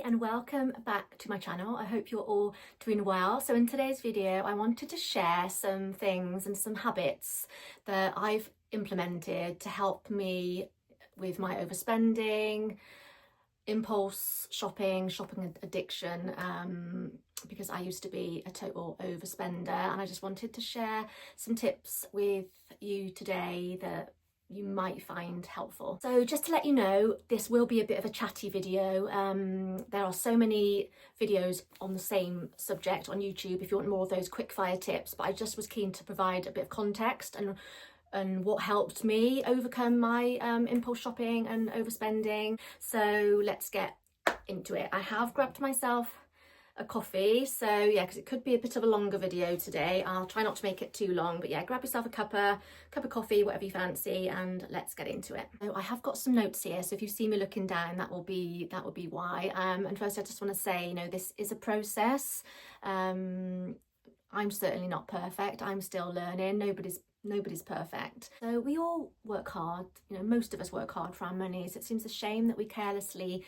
and welcome back to my channel. I hope you're all doing well. So in today's video I wanted to share some things and some habits that I've implemented to help me with my overspending, impulse shopping addiction, because I used to be a total overspender, and I just wanted to share some tips with you today that you might find helpful. So just to let you know, this will be a bit of a chatty video. There are so many videos on the same subject on YouTube if you want more of those quick fire tips, but I just was keen to provide a bit of context and what helped me overcome my impulse shopping and overspending. So let's get into it. I have grabbed myself a coffee, so yeah, because it could be a bit of a longer video today. I'll try not to make it too long, but yeah, grab yourself a cup of coffee, whatever you fancy, and let's get into it. So I have got some notes here, so if you see me looking down, that will be why. And first I just want to say, you know, this is a process. I'm certainly not perfect. I'm still learning. Nobody's perfect. So we all work hard, you know, most of us work hard for our money. So it seems a shame that we carelessly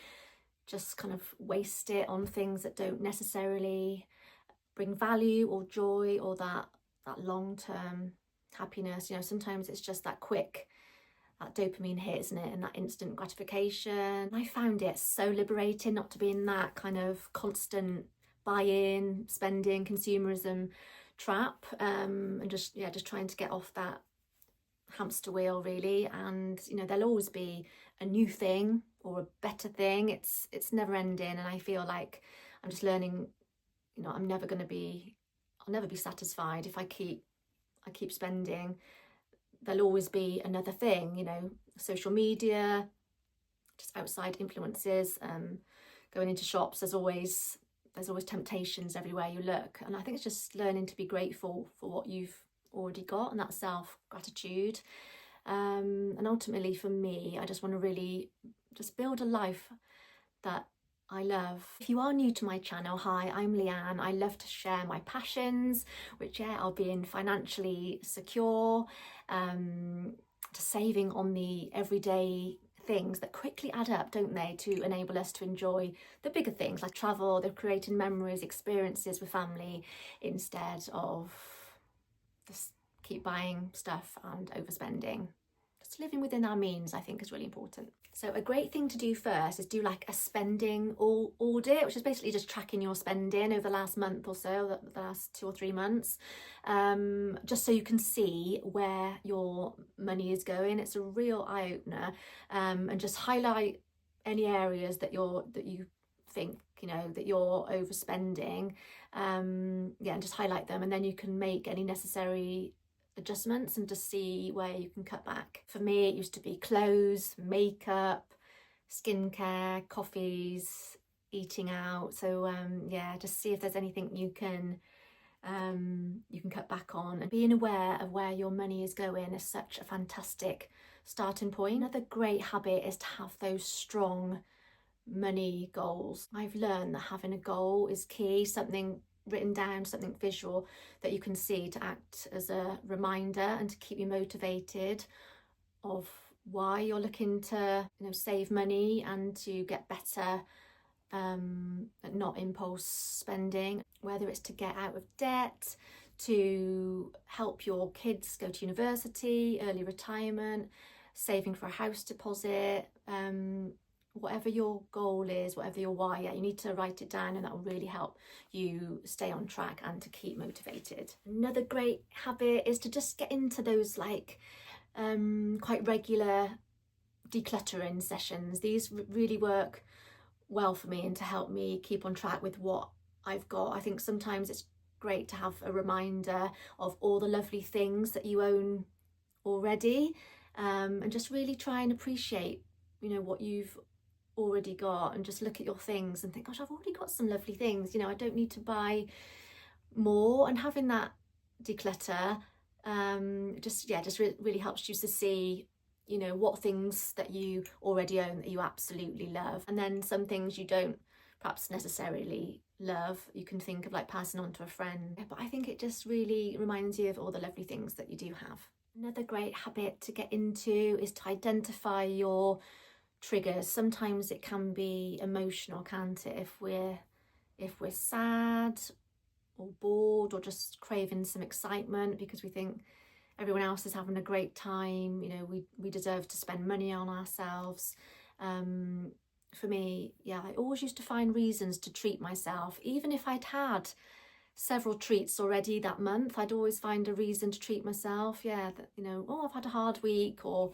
just kind of waste it on things that don't necessarily bring value or joy or that long-term happiness. You know, sometimes it's just that dopamine hit, isn't it, and that instant gratification. I found it so liberating not to be in that kind of constant buy-in, spending, consumerism trap, and just trying to get off that hamster wheel really. And you know, there'll always be a new thing or a better thing. It's never ending, and I feel like I'm just learning, you know, I'll never be satisfied if I keep spending. There'll always be another thing, you know, social media, just outside influences, going into shops, there's always temptations everywhere you look. And I think it's just learning to be grateful for what you've already got, and that self-gratitude. And ultimately for me, I just want to really just build a life that I love. If you are new to my channel, hi, I'm Leanne. I love to share my passions, which are being financially secure, to saving on the everyday things that quickly add up, don't they, to enable us to enjoy the bigger things like travel, the creating memories, experiences with family, instead of just keep buying stuff and overspending. Just living within our means, I think, is really important. So a great thing to do first is do like a spending audit, which is basically just tracking your spending over the last month or so, the last 2 or 3 months, just so you can see where your money is going. It's a real eye-opener, and just highlight any areas that you think, you know, that you're overspending, and just highlight them, and then you can make any necessary adjustments and just see where you can cut back. For me, it used to be clothes, makeup, skincare, coffees, eating out. So just see if there's anything you can cut back on. And being aware of where your money is going is such a fantastic starting point. Another great habit is to have those strong money goals. I've learned that having a goal is key, something written down, something visual that you can see to act as a reminder and to keep you motivated of why you're looking to, you know, save money and to get better at not impulse spending, whether it's to get out of debt, to help your kids go to university, early retirement, saving for a house deposit, whatever your goal is, whatever your why, you need to write it down, and that will really help you stay on track and to keep motivated. Another great habit is to just get into those like quite regular decluttering sessions. These really work well for me and to help me keep on track with what I've got. I think sometimes it's great to have a reminder of all the lovely things that you own already, and just really try and appreciate, you know, what you've already got, and just look at your things and think, gosh, I've already got some lovely things, you know, I don't need to buy more. And having that declutter really helps you to see, you know, what things that you already own that you absolutely love, and then some things you don't perhaps necessarily love, you can think of like passing on to a friend. But I think it just really reminds you of all the lovely things that you do have. Another great habit to get into is to identify your triggers. Sometimes it can be emotional, can't it? If we're sad or bored or just craving some excitement because we think everyone else is having a great time, you know, we deserve to spend money on ourselves. For me, yeah, I always used to find reasons to treat myself. Even if I'd had several treats already that month, I'd always find a reason to treat myself. Yeah, that, you know, oh, I've had a hard week or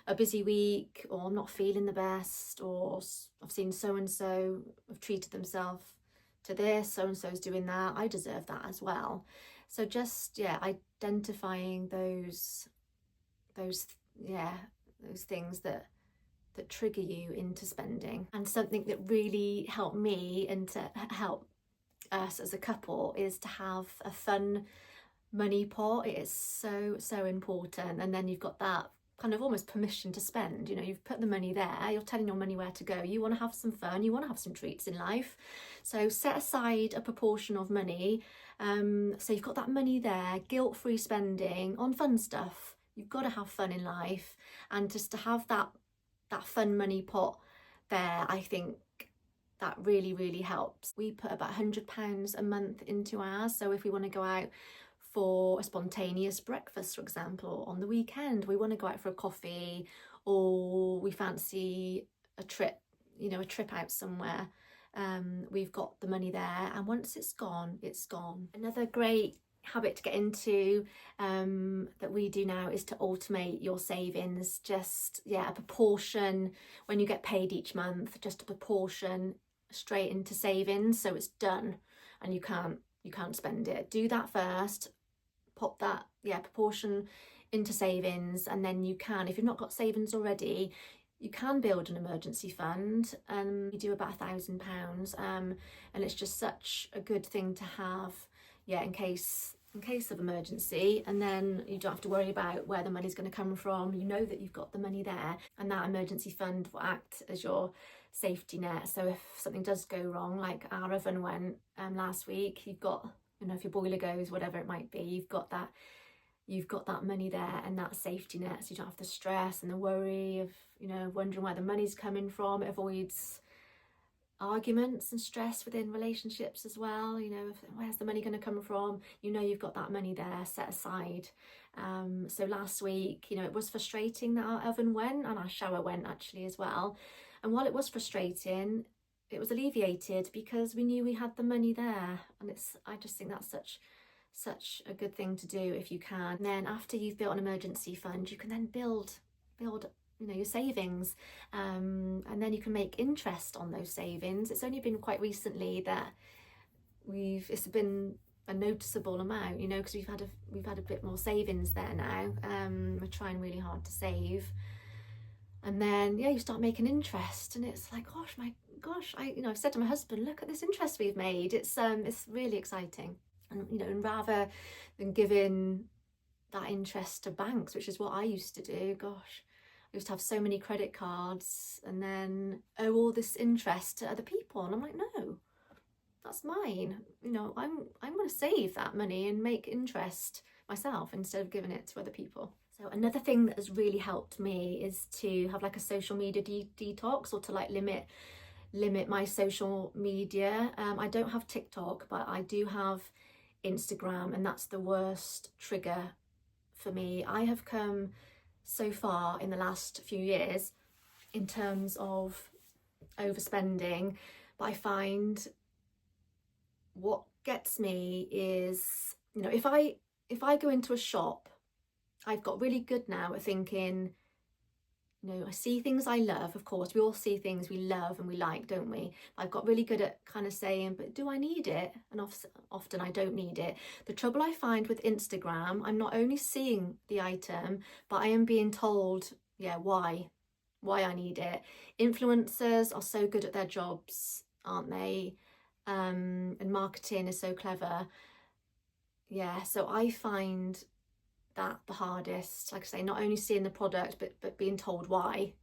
a busy week, or I'm not feeling the best, or I've seen so and so have treated themselves to this, so and so's doing that, I deserve that as well. So just, yeah, identifying those things that trigger you into spending. And something that really helped me and to help us as a couple is to have a fun money pot. It is so important. And then you've got that kind of almost permission to spend. You know, you've put the money there, you're telling your money where to go, you want to have some fun, you want to have some treats in life, so set aside a proportion of money. So you've got that money there, guilt-free spending on fun stuff. You've got to have fun in life, and just to have that fun money pot there, I think that really helps. We put about £100 a month into ours, so if we want to go out for a spontaneous breakfast, for example, on the weekend, we want to go out for a coffee, or we fancy a trip, you know, a trip out somewhere, we've got the money there, and once it's gone, it's gone. Another great habit to get into that we do now is to automate your savings. Just, yeah, a proportion when you get paid each month, just a proportion straight into savings, so it's done and you can't spend it. Do that first, pop that, yeah, proportion into savings, and then you can, if you've not got savings already, you can build an emergency fund. You do about £1,000, and it's just such a good thing to have, yeah, in case of emergency. And then you don't have to worry about where the money's going to come from. You know that you've got the money there, and that emergency fund will act as your safety net. So if something does go wrong, like our oven went last week, you've got, you know, if your boiler goes, whatever it might be, you've got that money there and that safety net, so you don't have the stress and the worry of, you know, wondering where the money's coming from. It avoids arguments and stress within relationships as well. You know, where's the money going to come from? You know, you've got that money there set aside. So last week, you know, it was frustrating that our oven went and our shower went actually as well. And while it was frustrating, it was alleviated because we knew we had the money there. And I just think that's such a good thing to do if you can. And then after you've built an emergency fund, you can then build, you know, your savings, and then you can make interest on those savings. It's only been quite recently that it's been a noticeable amount, you know, because we've had a bit more savings there now. We're trying really hard to save, and then, yeah, you start making interest, and it's like, I've said to my husband, look at this interest we've made. It's really exciting. And, you know, and rather than giving that interest to banks, which is what I used to do, gosh, I used to have so many credit cards and then owe all this interest to other people, and I'm like, no, that's mine. You know, I'm going to save that money and make interest myself instead of giving it to other people. So another thing that has really helped me is to have like a social media detox, or to like limit my social media. I don't have TikTok, but I do have Instagram, and that's the worst trigger for me. I have come so far in the last few years in terms of overspending, but I find what gets me is, you know, if I go into a shop, I've got really good now at thinking, you know, I see things I love. Of course, we all see things we love and we like, don't we? I've got really good at kind of saying, but do I need it? And often I don't need it. The trouble I find with Instagram, I'm not only seeing the item, but I am being told, yeah, why I need it. Influencers are so good at their jobs, aren't they? And marketing is so clever. Yeah, so I find that the hardest, like I say, not only seeing the product, but being told why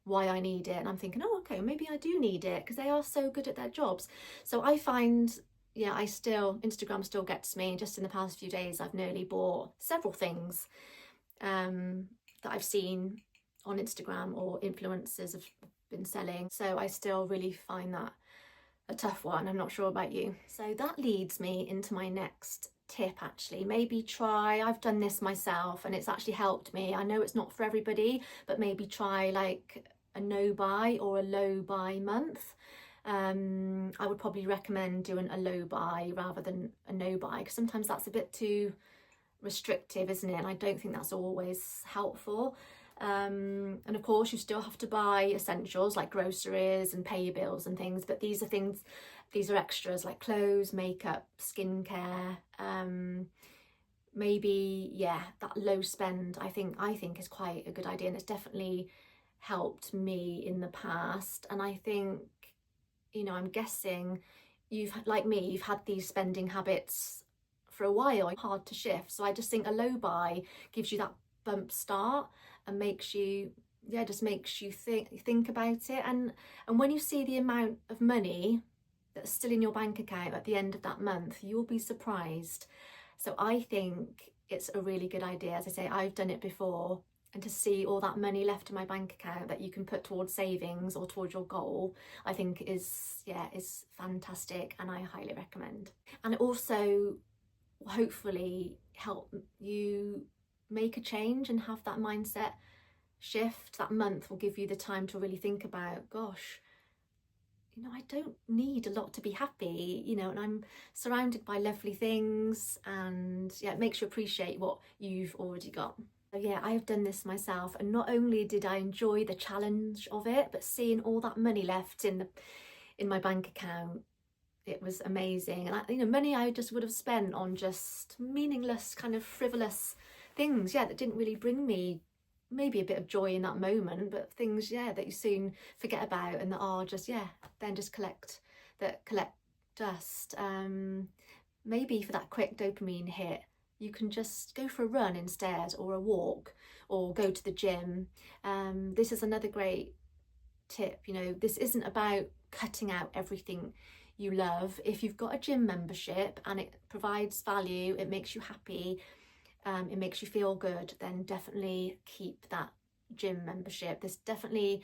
I need it. And I'm thinking, oh, okay, maybe I do need it, because they are so good at their jobs. So I find, yeah, Instagram still gets me. Just in the past few days, I've nearly bought several things that I've seen on Instagram or influencers have been selling. So I still really find that a tough one. I'm not sure about you. So that leads me into my next tip actually. Maybe try, I've done this myself and it's actually helped me. I know it's not for everybody, but maybe try like a no buy or a low buy month. I would probably recommend doing a low buy rather than a no buy, because sometimes that's a bit too restrictive, isn't it? And I don't think that's always helpful. And of course you still have to buy essentials like groceries and pay your bills and things, but these are extras like clothes, makeup, skincare. Maybe, yeah, that low spend I think is quite a good idea, and it's definitely helped me in the past. And I think, you know, I'm guessing you've, like me, you've had these spending habits for a while, hard to shift. So I just think a low buy gives you that bump start and makes you, yeah, just makes you think about it. And when you see the amount of money that's still in your bank account at the end of that month, you'll be surprised. So I think it's a really good idea. As I say, I've done it before, and to see all that money left in my bank account that you can put towards savings or towards your goal, I think is fantastic, and I highly recommend. And it also hopefully help you make a change and have that mindset shift. That month will give you the time to really think about, gosh, you know, I don't need a lot to be happy, you know, and I'm surrounded by lovely things, and yeah, it makes you appreciate what you've already got. So yeah, I have done this myself, and not only did I enjoy the challenge of it, but seeing all that money left in my bank account, it was amazing. And you know, money I just would have spent on just meaningless, kind of frivolous things, yeah, that didn't really bring me maybe a bit of joy in that moment, but things, yeah, that you soon forget about and that are just, yeah, then just collect dust. Maybe for that quick dopamine hit, you can just go for a run instead, or a walk, or go to the gym. This is another great tip. You know, this isn't about cutting out everything you love. If you've got a gym membership and it provides value, it makes you happy, it makes you feel good, then definitely keep that gym membership. This definitely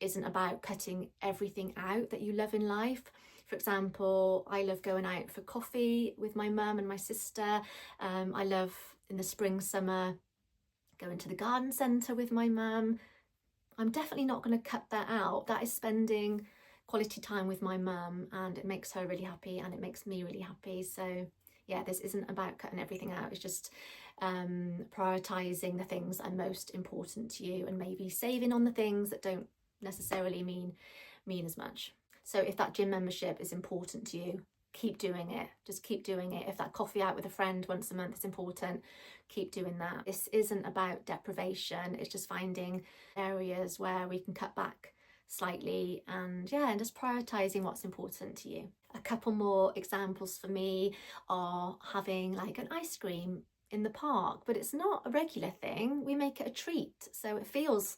isn't about cutting everything out that you love in life. For example, I love going out for coffee with my mum and my sister. I love, in the spring, summer, going to the garden centre with my mum. I'm definitely not going to cut that out. That is spending quality time with my mum, and it makes her really happy and it makes me really happy. So yeah, this isn't about cutting everything out. It's just prioritising the things that are most important to you, and maybe saving on the things that don't necessarily mean as much. So if that gym membership is important to you, keep doing it. Just keep doing it. If that coffee out with a friend once a month is important, keep doing that. This isn't about deprivation. It's just finding areas where we can cut back slightly, and yeah, and just prioritising what's important to you. A couple more examples for me are having like an ice cream in the park, but it's not a regular thing. We make it a treat, so it feels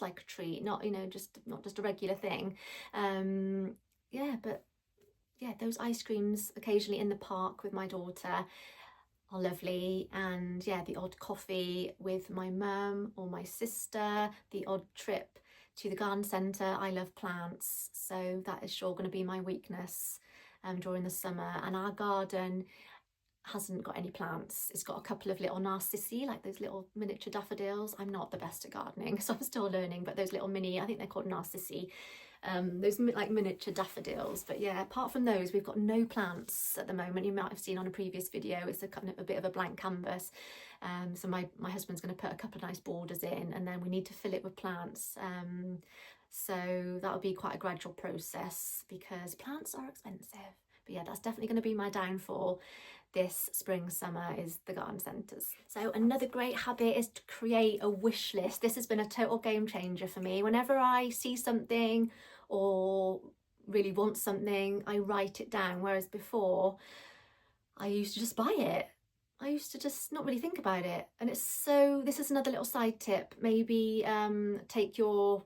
like a treat, not, you know, not just a regular thing. Yeah, but yeah, those ice creams occasionally in the park with my daughter are lovely. And yeah, the odd coffee with my mum or my sister, the odd trip to the garden centre. I love plants, so that is sure going to be my weakness during the summer. And our garden hasn't got any plants. It's got a couple of little narcissi, like those little miniature daffodils. I'm not the best at gardening, so I'm still learning, but those little mini, I think they're called narcissi, those like miniature daffodils. But yeah, apart from those, we've got no plants at the moment. You might have seen on a previous video, it's a kind of a bit of a blank canvas. So my husband's going to put a couple of nice borders in, and then we need to fill it with plants. So that'll be quite a gradual process because plants are expensive. But yeah, that's definitely going to be my downfall this spring, summer, is the garden centres. So another great habit is to create a wish list. This has been a total game changer for me. Whenever I see something or really want something, I write it down, whereas before I used to just buy it. I used to just not really think about it. And it's so, this is another little side tip. Maybe take your,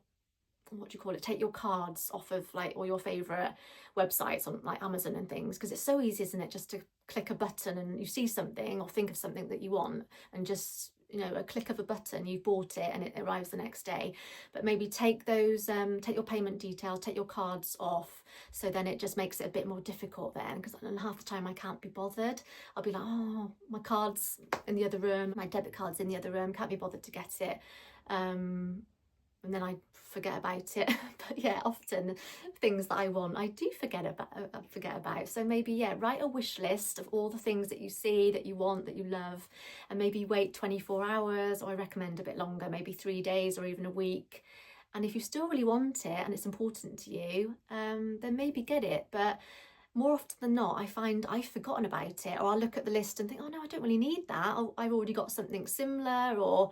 what do you call it, take your cards off of like all your favourite websites on like Amazon and things, because it's so easy, isn't it, just to click a button and you see something or think of something that you want and just you know, a click of a button, you've bought it and it arrives the next day. But maybe take those, take your payment details, take your cards off, so then it just makes it a bit more difficult then, because half the time I can't be bothered. I'll be like, oh, my card's in the other room, my debit card's in the other room, can't be bothered to get it. And then I forget about it. But yeah, often things that I want, I do forget about. So maybe, yeah, write a wish list of all the things that you see, that you want, that you love, and maybe wait 24 hours, or I recommend a bit longer, maybe 3 days or even a week. And if you still really want it and it's important to you, then maybe get it. But more often than not, I find I've forgotten about it, or I'll look at the list and think, oh no, I don't really need that. I've already got something similar, or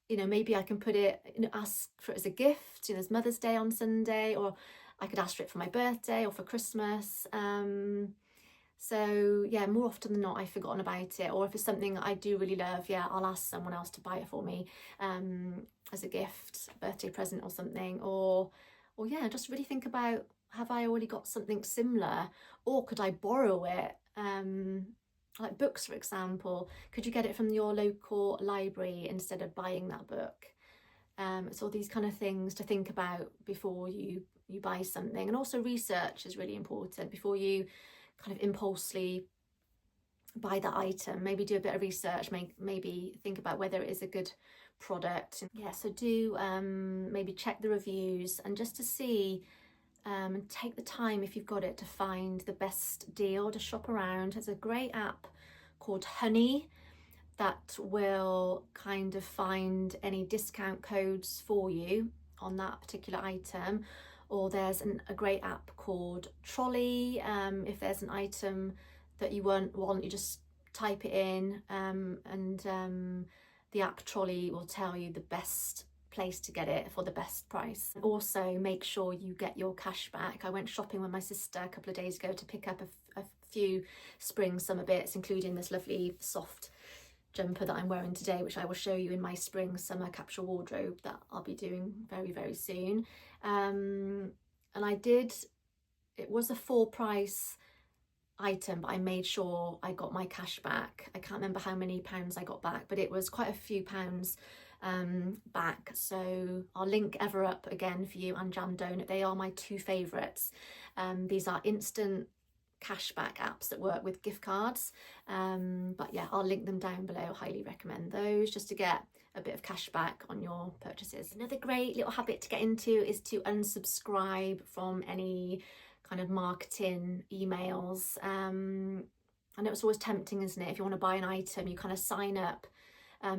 you know, maybe I can put it, you know, ask for it as a gift. You know, there's Mother's Day on Sunday, or I could ask for it for my birthday or for Christmas. So yeah, more often than not, I've forgotten about it. Or if it's something I do really love, yeah, I'll ask someone else to buy it for me as a gift, a birthday present or something. Or yeah, just really think about, have I already got something similar, or could I borrow it? Like books, for example, could you get it from your local library instead of buying that book? It's all these kind of things to think about before you buy something. And also research is really important before you kind of impulsively buy that item. Maybe do a bit of research, maybe think about whether it is a good product. Yeah, so do maybe check the reviews, and just to see, and take the time, if you've got it, to find the best deal, to shop around. There's a great app called Honey that will kind of find any discount codes for you on that particular item. Or there's a great app called Trolley. If there's an item that you want, you just type it in, and the app Trolley will tell you the best place to get it for the best price. Also, make sure you get your cash back. I went shopping with my sister a couple of days ago to pick up a few spring summer bits, including this lovely soft jumper that I'm wearing today, which I will show you in my spring summer capsule wardrobe that I'll be doing very, very soon. And it was a full price item, but I made sure I got my cash back. I can't remember how many pounds I got back, but it was quite a few pounds back. So I'll link Everup again for you, and Jam Donut. They are my two favourites. These are instant cashback apps that work with gift cards, but yeah, I'll link them down below. Highly recommend those, just to get a bit of cash back on your purchases. Another great little habit to get into is to unsubscribe from any kind of marketing emails. I know it's always tempting, isn't it? If you want to buy an item, you kind of sign up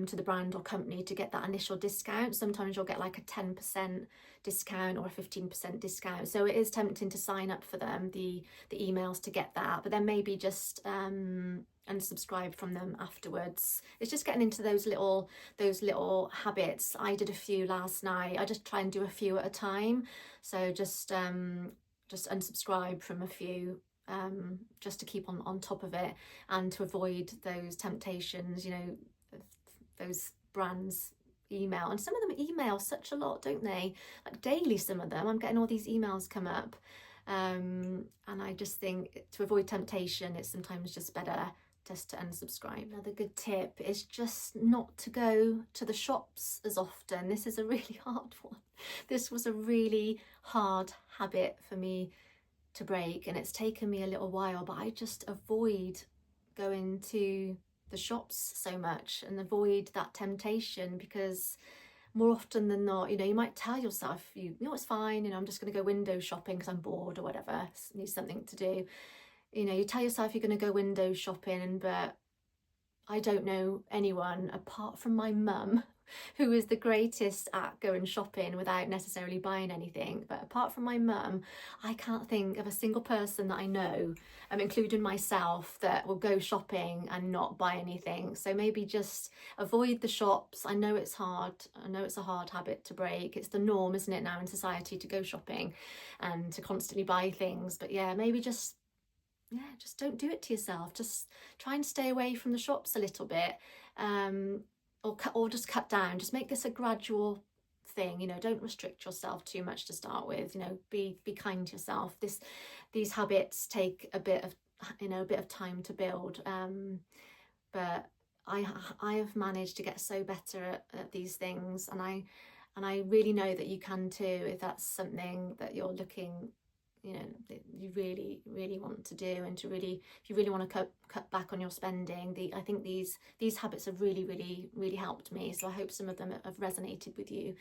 to the brand or company to get that initial discount. Sometimes you'll get like a 10% discount or a 15% discount. So it is tempting to sign up for them, the emails, to get that, but then maybe just unsubscribe from them afterwards. It's just getting into those little habits. I did a few last night. I just try and do a few at a time. So just unsubscribe from a few, just to keep on top of it, and to avoid those temptations, you know, those brands email. And some of them email such a lot, don't they? Like daily, some of them. I'm getting all these emails come up, and I just think, to avoid temptation, it's sometimes just better just to unsubscribe. Another good tip is just not to go to the shops as often. This is a really hard one. This was a really hard habit for me to break, and it's taken me a little while, but I just avoid going to the shops so much, and avoid that temptation, because more often than not, you know, you might tell yourself, you know, it's fine, you know, I'm just going to go window shopping because I'm bored or whatever, need something to do. You know, you tell yourself you're going to go window shopping, but I don't know anyone apart from my mum who is the greatest at going shopping without necessarily buying anything. But apart from my mum, I can't think of a single person that I know, including myself, that will go shopping and not buy anything. So maybe just avoid the shops. I know it's hard. I know it's a hard habit to break. It's the norm, isn't it, now in society, to go shopping and to constantly buy things. But yeah, maybe just don't do it to yourself. Just try and stay away from the shops a little bit, or just cut down. Just make this a gradual thing. You know, don't restrict yourself too much to start with. You know, be kind to yourself. These habits take a bit of time to build, but I have managed to get so better at these things, and I really know that you can too, if that's something that you're looking, you know, that you really want to do, and to really, if you really want to cut back on your spending. I think these habits have really helped me, so I hope some of them have resonated with you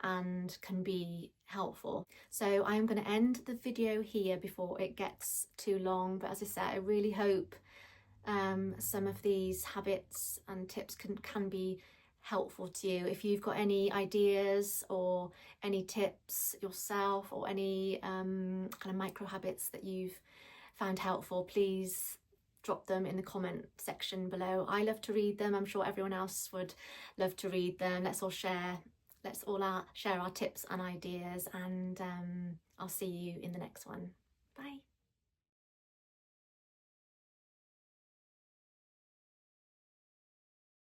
and can be helpful. So I am going to end the video here before it gets too long, but as I said, I really hope some of these habits and tips can be helpful to you. If you've got any ideas or any tips yourself, or any kind of micro habits that you've found helpful, please drop them in the comment section below. I love to read them. I'm sure everyone else would love to read them. Let's all share our tips and ideas, and I'll see you in the next one.